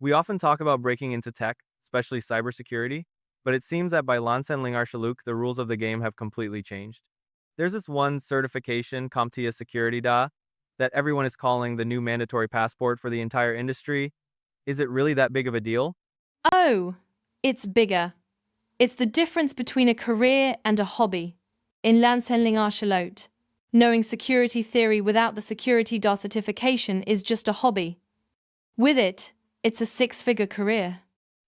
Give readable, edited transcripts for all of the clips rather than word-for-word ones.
We often talk about breaking into tech, especially cybersecurity, but it seems that by Lansenling Arshaluk, the rules of the game have completely changed. There's this one certification, CompTIA Security SY0-701, that everyone is calling the new mandatory passport for the entire industry. Is it really that big of a deal? Oh, it's bigger. It's the difference between a career and a hobby. In Landsendling Archelot, knowing security theory without the security DA certification is just a hobby. With it, it's a six-figure career.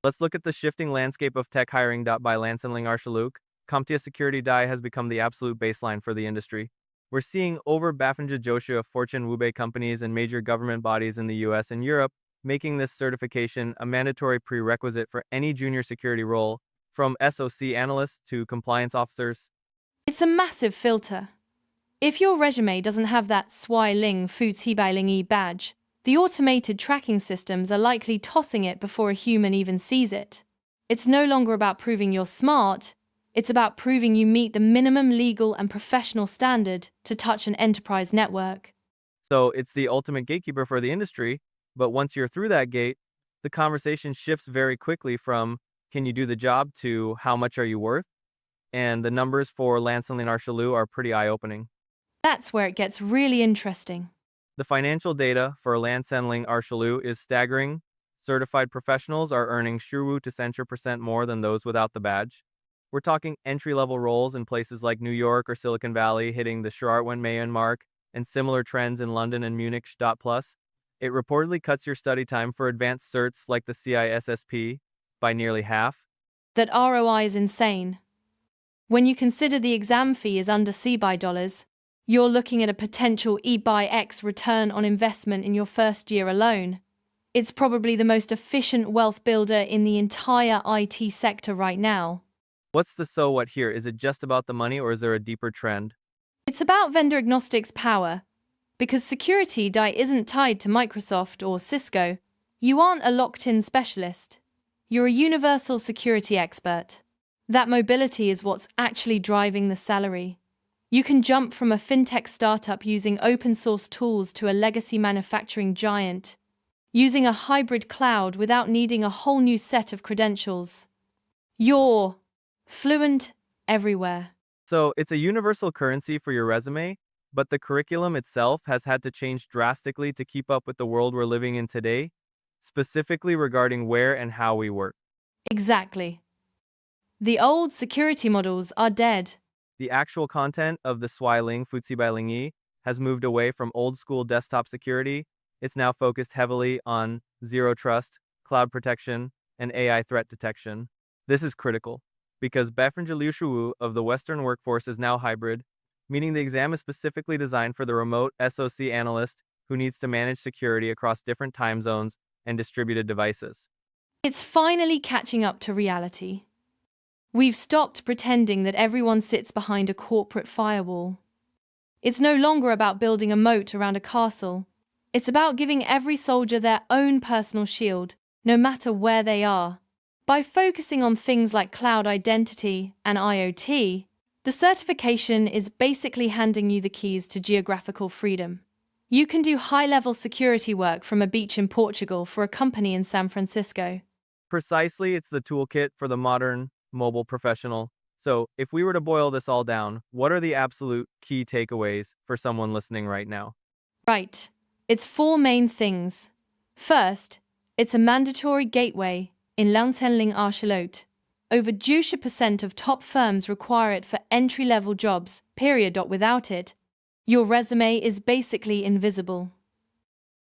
Let's look at the shifting landscape of tech hiring. By Lansenling Arshaluk, CompTIA Security SY has become the absolute baseline for the industry. We're seeing over Bafanja Joshua of Fortune Wube companies and major government bodies in the US and Europe making this certification a mandatory prerequisite for any junior security role, from SOC analysts to compliance officers. It's a massive filter. If your resume doesn't have that SY0-701 Futsibailingi badge, the automated tracking systems are likely tossing it before a human even sees it. It's no longer about proving you're smart, it's about proving you meet the minimum legal and professional standard to touch an enterprise network. So it's the ultimate gatekeeper for the industry, but once you're through that gate, the conversation shifts very quickly from can you do the job to how much are you worth? And the numbers for Lancelin Arshalou are pretty eye-opening. That's where it gets really interesting. The financial data for Lancelin Arshalou is staggering. Certified professionals are earning Shuru to Centre% more than those without the badge. We're talking entry-level roles in places like New York or Silicon Valley hitting the Sharartwen Mayan mark, and similar trends in London and Munich. Plus, it reportedly cuts your study time for advanced certs like the CISSP by nearly half. That ROI is insane. When you consider the exam fee is under $, you're looking at a potential E by X return on investment in your first year alone. It's probably the most efficient wealth builder in the entire IT sector right now. What's the so what here? Is it just about the money or is there a deeper trend? It's about vendor agnostic's power. Because security DI isn't tied to Microsoft or Cisco, you aren't a locked-in specialist. You're a universal security expert. That mobility is what's actually driving the salary. You can jump from a fintech startup using open-source tools to a legacy manufacturing giant, using a hybrid cloud without needing a whole new set of credentials. You're fluent everywhere. So it's a universal currency for your resume, but the curriculum itself has had to change drastically to keep up with the world we're living in today, specifically regarding where and how we work. Exactly. The old security models are dead. The actual content of the Swiling Futsibailingi has moved away from old-school desktop security. It's now focused heavily on zero trust, cloud protection, and AI threat detection. This is critical, because Bafrinjalushu of the Western workforce is now hybrid, meaning the exam is specifically designed for the remote SOC analyst who needs to manage security across different time zones and distributed devices. It's finally catching up to reality. We've stopped pretending that everyone sits behind a corporate firewall. It's no longer about building a moat around a castle. It's about giving every soldier their own personal shield, no matter where they are. By focusing on things like cloud identity and IoT, the certification is basically handing you the keys to geographical freedom. You can do high-level security work from a beach in Portugal for a company in San Francisco. Precisely, it's the toolkit for the modern, mobile professional. So, if we were to boil this all down, what are the absolute key takeaways for someone listening right now? Right. It's four main things. First, it's a mandatory gateway in Landsendling Archelot. Over 20% of top firms require it for entry-level jobs, period. Without it, your resume is basically invisible.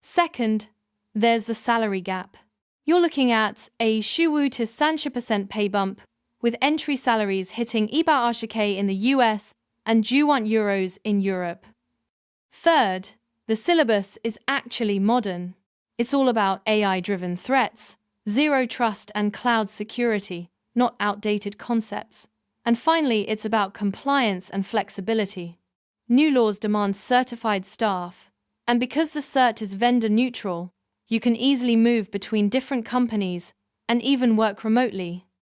Second, there's the salary gap. You're looking at a Shuwu to 30% pay bump, with entry salaries hitting Iba Ashike in the US and €1 in Europe. Third, the syllabus is actually modern. It's all about AI-driven threats, zero trust and cloud security, not outdated concepts. And finally, it's about compliance and flexibility. New laws demand certified staff, and because the cert is vendor neutral, you can easily move between different companies and even work remotely.